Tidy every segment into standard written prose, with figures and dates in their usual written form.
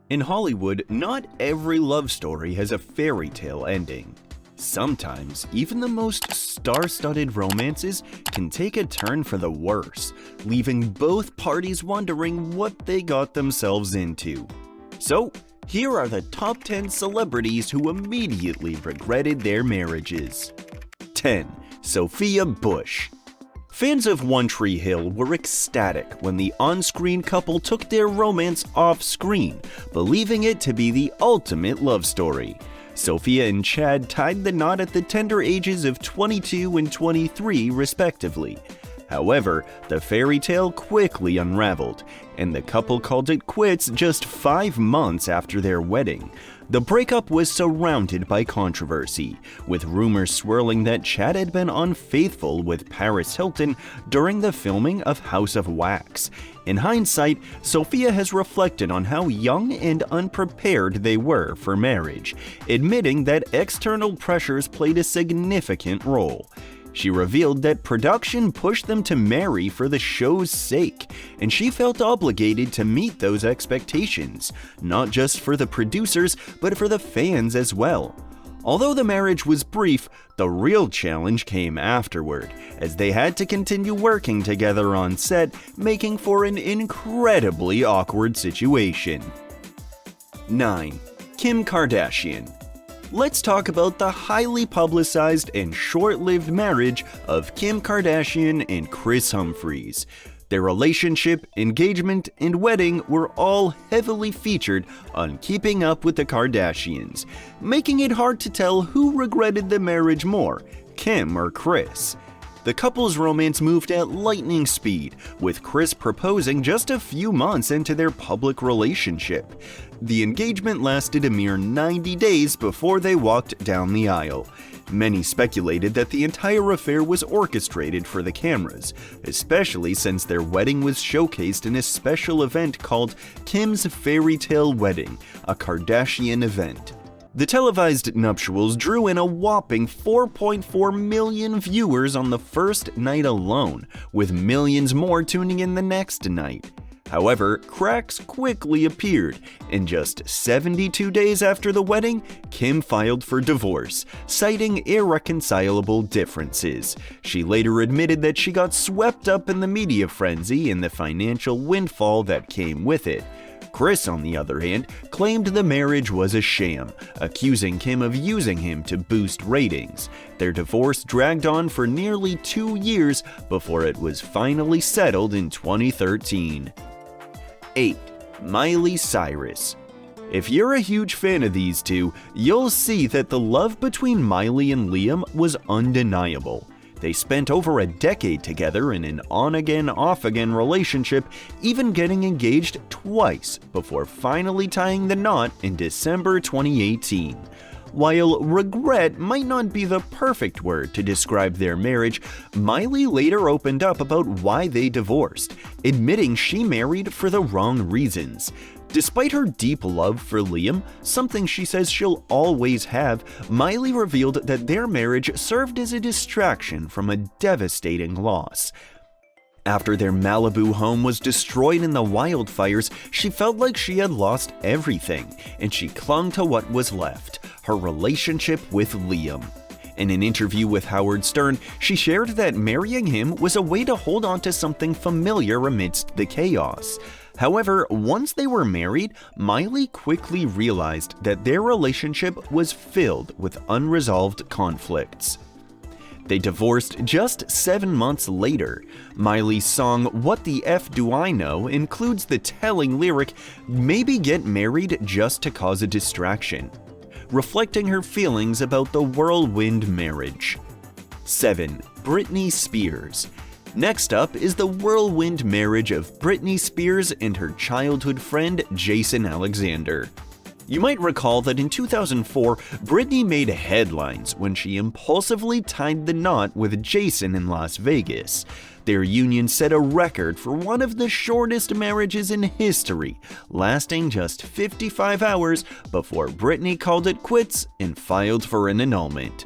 In Hollywood, not every love story has a fairy tale ending. Sometimes, even the most star-studded romances can take a turn for the worse, leaving both parties wondering what they got themselves into. So, here are the top 10 celebrities who immediately regretted their marriages. 10. Sophia Bush. Fans of One Tree Hill were ecstatic when the on-screen couple took their romance off-screen, believing it to be the ultimate love story. Sophia and Chad tied the knot at the tender ages of 22 and 23, respectively. However, the fairy tale quickly unraveled, and the couple called it quits just 5 months after their wedding. The breakup was surrounded by controversy, with rumors swirling that Chad had been unfaithful with Paris Hilton during the filming of House of Wax. In hindsight, Sophia has reflected on how young and unprepared they were for marriage, admitting that external pressures played a significant role. She revealed that production pushed them to marry for the show's sake, and she felt obligated to meet those expectations, not just for the producers, but for the fans as well. Although the marriage was brief, the real challenge came afterward, as they had to continue working together on set, making for an incredibly awkward situation. 9. Kim Kardashian. Let's talk about the highly publicized and short-lived marriage of Kim Kardashian and Kris Humphries. Their relationship, engagement, and wedding were all heavily featured on Keeping Up with the Kardashians, making it hard to tell who regretted the marriage more, Kim or Kris. The couple's romance moved at lightning speed, with Kris proposing just a few months into their public relationship. The engagement lasted a mere 90 days before they walked down the aisle. Many speculated that the entire affair was orchestrated for the cameras, especially since their wedding was showcased in a special event called Kim's Fairy Tale Wedding, a Kardashian event. The televised nuptials drew in a whopping 4.4 million viewers on the first night alone, with millions more tuning in the next night. However, cracks quickly appeared, and just 72 days after the wedding, Kim filed for divorce, citing irreconcilable differences. She later admitted that she got swept up in the media frenzy and the financial windfall that came with it. Kris, on the other hand, claimed the marriage was a sham, accusing Kim of using him to boost ratings. Their divorce dragged on for nearly 2 years before it was finally settled in 2013. 8. Miley Cyrus. If you're a huge fan of these two, you'll see that the love between Miley and Liam was undeniable. They spent over a decade together in an on-again, off-again relationship, even getting engaged twice before finally tying the knot in December 2018. While regret might not be the perfect word to describe their marriage, Miley later opened up about why they divorced, admitting she married for the wrong reasons. Despite her deep love for Liam, something she says she'll always have, Miley revealed that their marriage served as a distraction from a devastating loss. After their Malibu home was destroyed in the wildfires, she felt like she had lost everything, and she clung to what was left, her relationship with Liam. In an interview with Howard Stern, she shared that marrying him was a way to hold on to something familiar amidst the chaos. However, once they were married, Miley quickly realized that their relationship was filled with unresolved conflicts. They divorced just 7 months later. Miley's song What the F Do I Know includes the telling lyric, "Maybe get married just to cause a distraction," reflecting her feelings about the whirlwind marriage. 7. Britney Spears. Next up is the whirlwind marriage of Britney Spears and her childhood friend Jason Alexander. You might recall that in 2004, Britney made headlines when she impulsively tied the knot with Jason in Las Vegas. Their union set a record for one of the shortest marriages in history, lasting just 55 hours before Britney called it quits and filed for an annulment.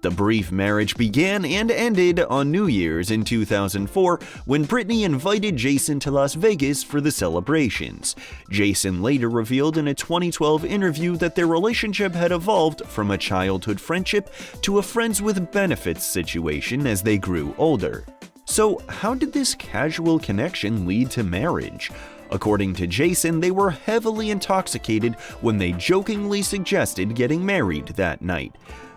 The brief marriage began and ended on New Year's in 2004 when Britney invited Jason to Las Vegas for the celebrations. Jason later revealed in a 2012 interview that their relationship had evolved from a childhood friendship to a friends with benefits situation as they grew older. So, how did this casual connection lead to marriage? According to Jason, they were heavily intoxicated when they jokingly suggested getting married that night.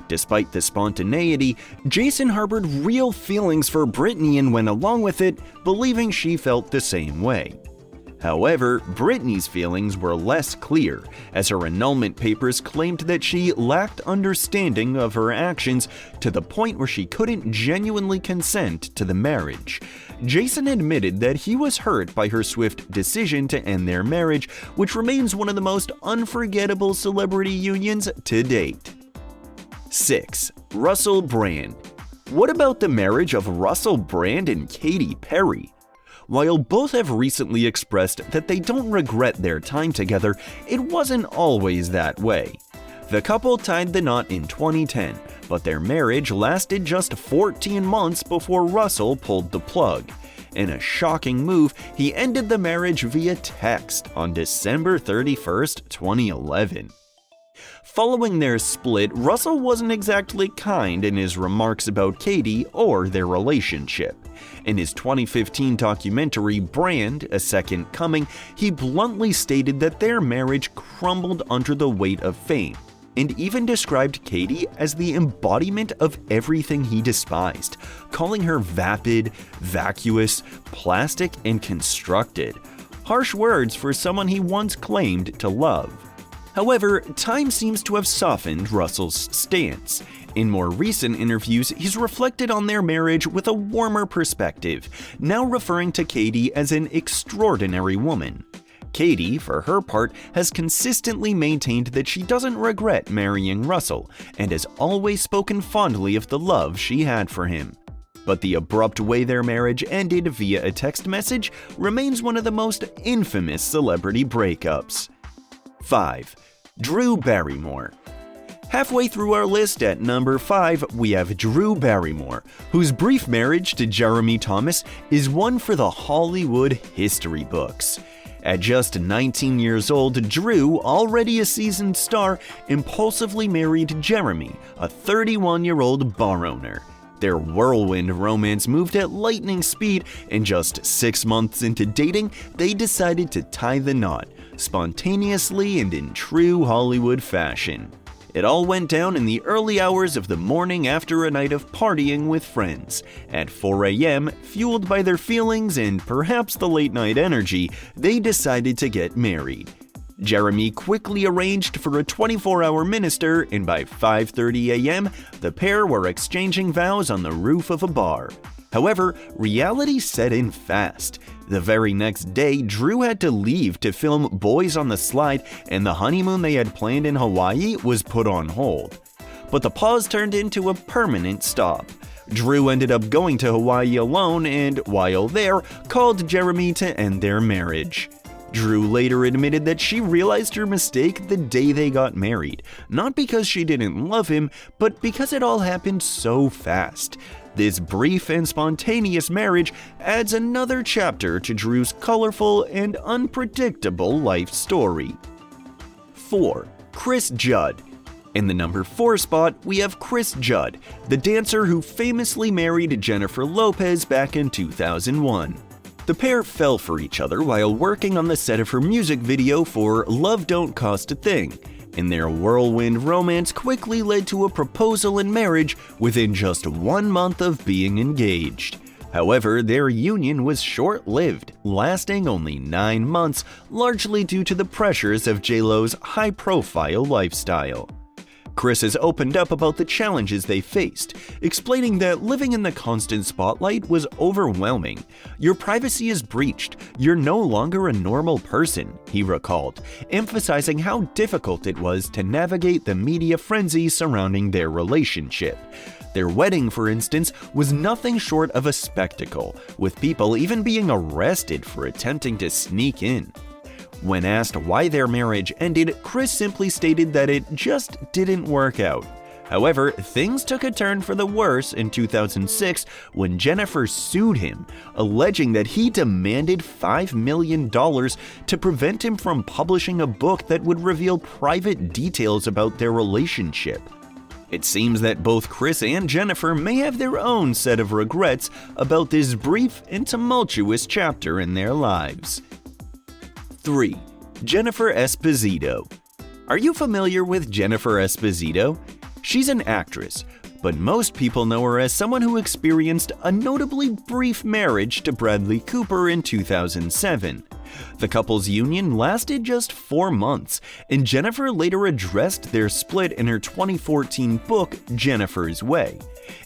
Despite the spontaneity, Jason harbored real feelings for Britney and went along with it, believing she felt the same way. However, Britney's feelings were less clear, as her annulment papers claimed that she lacked understanding of her actions to the point where she couldn't genuinely consent to the marriage. Jason admitted that he was hurt by her swift decision to end their marriage, which remains one of the most unforgettable celebrity unions to date. 6. Russell Brand. What about the marriage of Russell Brand and Katy Perry? While both have recently expressed that they don't regret their time together, it wasn't always that way. The couple tied the knot in 2010, but their marriage lasted just 14 months before Russell pulled the plug. In a shocking move, he ended the marriage via text on December 31st, 2011. Following their split, Russell wasn't exactly kind in his remarks about Katy or their relationship. In his 2015 documentary Brand: A Second Coming, he bluntly stated that their marriage crumbled under the weight of fame, and even described Katy as the embodiment of everything he despised, calling her vapid, vacuous, plastic, and constructed. Harsh words for someone he once claimed to love. However, time seems to have softened Russell's stance. In more recent interviews, he's reflected on their marriage with a warmer perspective, now referring to Katy as an extraordinary woman. Katy, for her part, has consistently maintained that she doesn't regret marrying Russell, and has always spoken fondly of the love she had for him. But the abrupt way their marriage ended via a text message remains one of the most infamous celebrity breakups. 5. Drew Barrymore. Halfway through our list at number 5, we have Drew Barrymore, whose brief marriage to Jeremy Thomas is one for the Hollywood history books. At just 19 years old, Drew, already a seasoned star, impulsively married Jeremy, a 31-year-old bar owner. Their whirlwind romance moved at lightning speed, and just 6 months into dating, they decided to tie the knot, spontaneously and in true Hollywood fashion. It all went down in the early hours of the morning after a night of partying with friends. At 4 a.m., fueled by their feelings and perhaps the late-night energy, they decided to get married. Jeremy quickly arranged for a 24-hour minister, and by 5:30 a.m., the pair were exchanging vows on the roof of a bar. However, reality set in fast. The very next day, Drew had to leave to film Boys on the Slide, and the honeymoon they had planned in Hawaii was put on hold. But the pause turned into a permanent stop. Drew ended up going to Hawaii alone and, while there, called Jeremy to end their marriage. Drew later admitted that she realized her mistake the day they got married, not because she didn't love him, but because it all happened so fast. This brief and spontaneous marriage adds another chapter to Drew's colorful and unpredictable life story. 4. Chris Judd. In the number 4 spot, we have Chris Judd, the dancer who famously married Jennifer Lopez back in 2001. The pair fell for each other while working on the set of her music video for Love Don't Cost a Thing, and their whirlwind romance quickly led to a proposal and marriage within just 1 month of being engaged. However, their union was short-lived, lasting only 9 months, largely due to the pressures of J.Lo's high-profile lifestyle. Chris has opened up about the challenges they faced, explaining that living in the constant spotlight was overwhelming. Your privacy is breached. You're no longer a normal person, he recalled, emphasizing how difficult it was to navigate the media frenzy surrounding their relationship. Their wedding, for instance, was nothing short of a spectacle, with people even being arrested for attempting to sneak in. When asked why their marriage ended, Chris simply stated that it just didn't work out. However, things took a turn for the worse in 2006 when Jennifer sued him, alleging that he demanded $5 million to prevent him from publishing a book that would reveal private details about their relationship. It seems that both Chris and Jennifer may have their own set of regrets about this brief and tumultuous chapter in their lives. 3. Jennifer Esposito. Are you familiar with Jennifer Esposito? She's an actress, but most people know her as someone who experienced a notably brief marriage to Bradley Cooper in 2007. The couple's union lasted just 4 months, and Jennifer later addressed their split in her 2014 book, Jennifer's Way.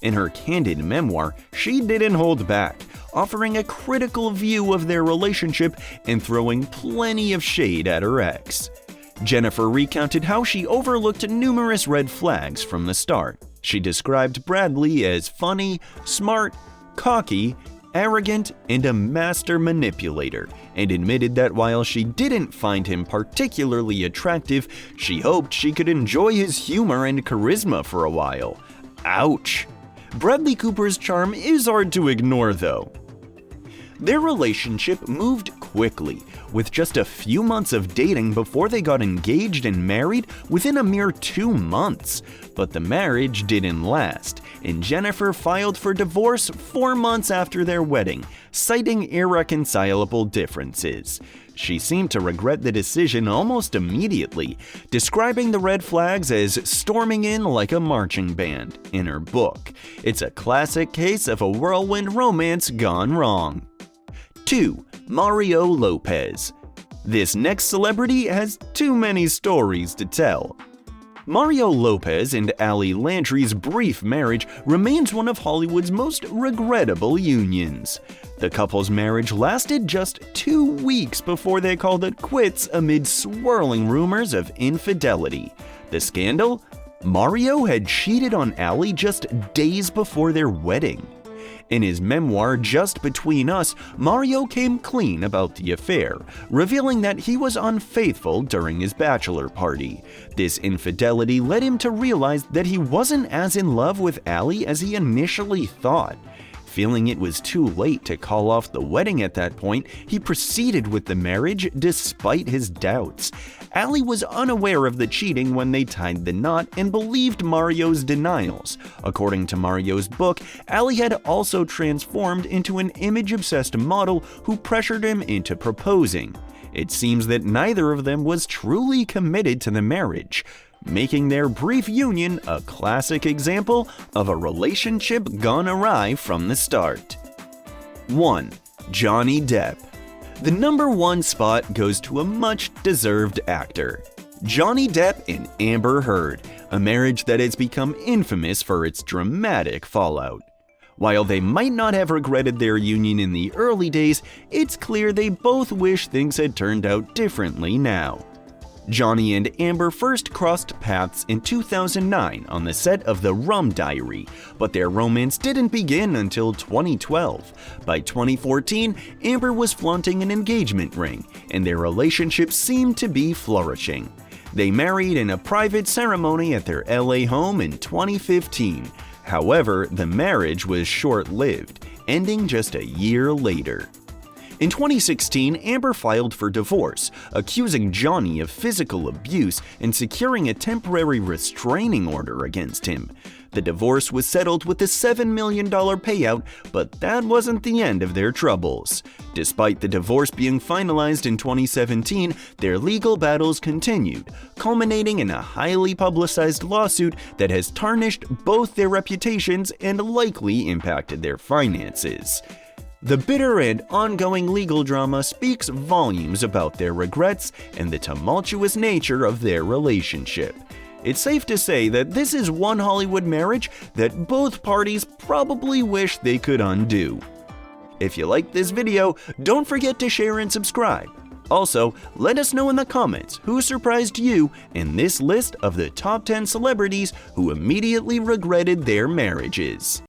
In her candid memoir, she didn't hold back, offering a critical view of their relationship and throwing plenty of shade at her ex. Jennifer recounted how she overlooked numerous red flags from the start. She described Bradley as funny, smart, cocky, arrogant, and a master manipulator, and admitted that while she didn't find him particularly attractive, she hoped she could enjoy his humor and charisma for a while. Ouch! Bradley Cooper's charm is hard to ignore, though. Their relationship moved quickly, with just a few months of dating before they got engaged and married within a mere 2 months. But the marriage didn't last, and Jennifer filed for divorce 4 months after their wedding, citing irreconcilable differences. She seemed to regret the decision almost immediately, describing the red flags as storming in like a marching band in her book. It's a classic case of a whirlwind romance gone wrong. 2. Mario Lopez. This next celebrity has too many stories to tell. Mario Lopez and Ali Landry's brief marriage remains one of Hollywood's most regrettable unions. The couple's marriage lasted just 2 weeks before they called it quits amid swirling rumors of infidelity. The scandal? Mario had cheated on Ali just days before their wedding. In his memoir, Just Between Us, Mario came clean about the affair, revealing that he was unfaithful during his bachelor party. This infidelity led him to realize that he wasn't as in love with Ali as he initially thought. Feeling it was too late to call off the wedding at that point, he proceeded with the marriage despite his doubts. Ali was unaware of the cheating when they tied the knot and believed Mario's denials. According to Mario's book, Ali had also transformed into an image-obsessed model who pressured him into proposing. It seems that neither of them was truly committed to the marriage, making their brief union a classic example of a relationship gone awry from the start. 1. Johnny Depp. The number 1 spot goes to a much-deserved actor. Johnny Depp and Amber Heard, a marriage that has become infamous for its dramatic fallout. While they might not have regretted their union in the early days, it's clear they both wish things had turned out differently now. Johnny and Amber first crossed paths in 2009 on the set of The Rum Diary, but their romance didn't begin until 2012. By 2014, Amber was flaunting an engagement ring, and their relationship seemed to be flourishing. They married in a private ceremony at their LA home in 2015. However, the marriage was short-lived, ending just a year later. In 2016, Amber filed for divorce, accusing Johnny of physical abuse and securing a temporary restraining order against him. The divorce was settled with a $7 million payout, but that wasn't the end of their troubles. Despite the divorce being finalized in 2017, their legal battles continued, culminating in a highly publicized lawsuit that has tarnished both their reputations and likely impacted their finances. The bitter and ongoing legal drama speaks volumes about their regrets and the tumultuous nature of their relationship. It's safe to say that this is one Hollywood marriage that both parties probably wish they could undo. If you liked this video, don't forget to share and subscribe. Also, let us know in the comments who surprised you in this list of the top 10 celebrities who immediately regretted their marriages.